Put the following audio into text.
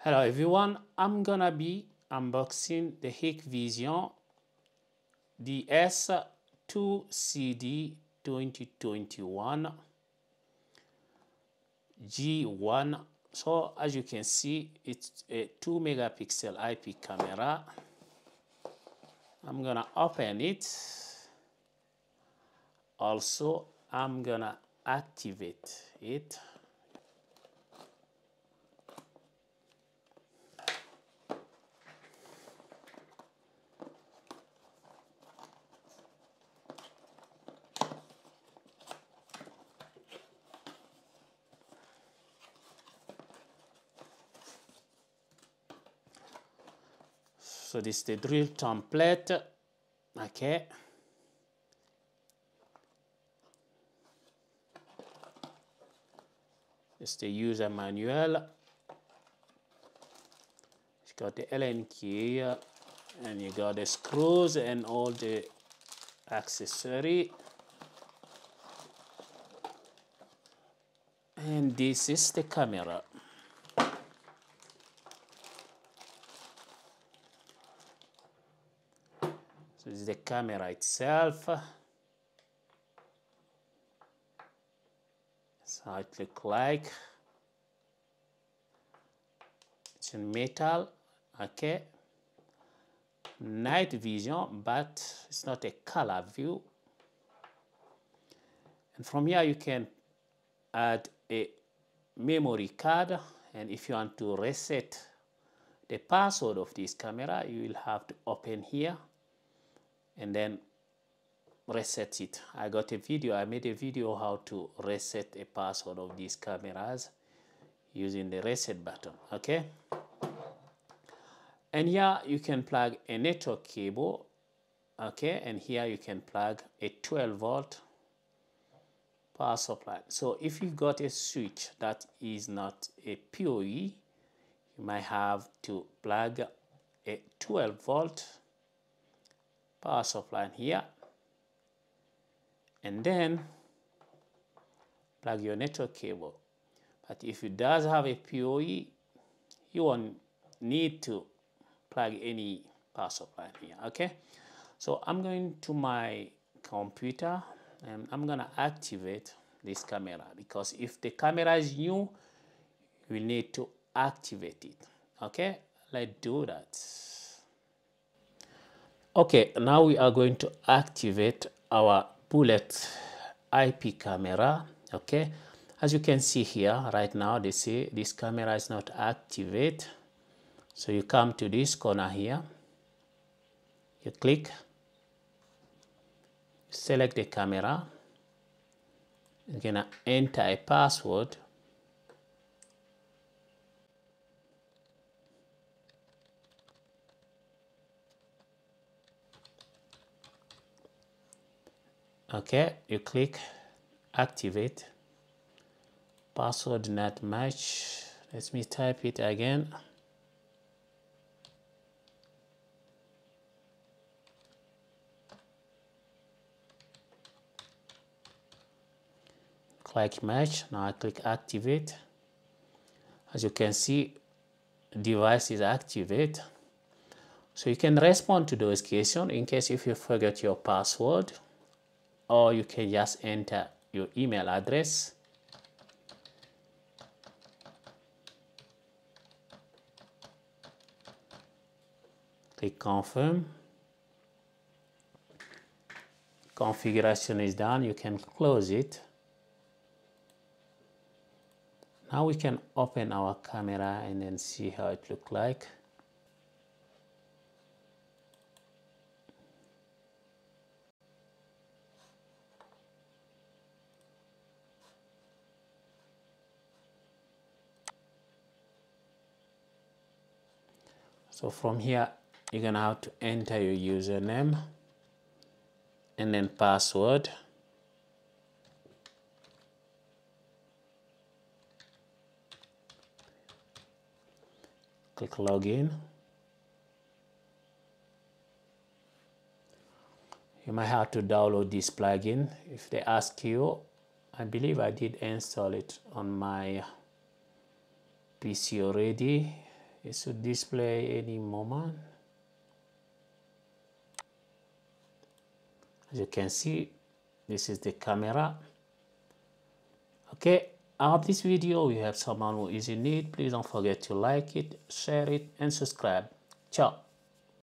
Hello everyone, I'm gonna be unboxing the Hikvision DS-2CD2021G1. So as you can see, it's a 2 megapixel IP camera. I'm gonna open it. Also, I'm gonna activate it. So this is the drill template. Okay. It's the user manual. It's got the Allen key and you got the screws and all the accessory. And this is the camera. So this is the camera itself. That's how it looks like. It's in metal, okay. Night vision, but it's not a color view. And from here you can add a memory card, and if you want to reset the password of this camera, you will have to open here and then reset it. I made a video how to reset a password of these cameras using the reset button, okay. And here you can plug a network cable, okay, and here you can plug a 12-volt power supply. So if you've got a switch that is not a PoE, you might have to plug a 12-volt power supply here, and then plug your network cable. But if it does have a PoE, you won't need to plug any power supply here, okay. So I'm going to my computer and I'm gonna activate this camera, because if the camera is new, you will need to activate it, okay. Let's do that. Okay, now we are going to activate our bullet IP camera, okay. As you can see here right now, they say this camera is not activate. So you come to this corner here, you click, select the camera, you're gonna enter a password. Okay, you click activate. Password not match. Let me type it again. Click match. Now I click activate. As you can see, device is activate. So you can respond to those questions in case if you forget your password, or you can just enter your email address. Click confirm. Configuration is done. You can close it. Now we can open our camera and then see how it looks like. So from here, you're gonna have to enter your username and then password. Click login. You might have to download this plugin if they ask you. I believe I did install it on my PC already. It should display any moment. As you can see, this is the camera. Okay, I hope this video will help someone who is in need. Please don't forget to like it, share it, and subscribe. Ciao.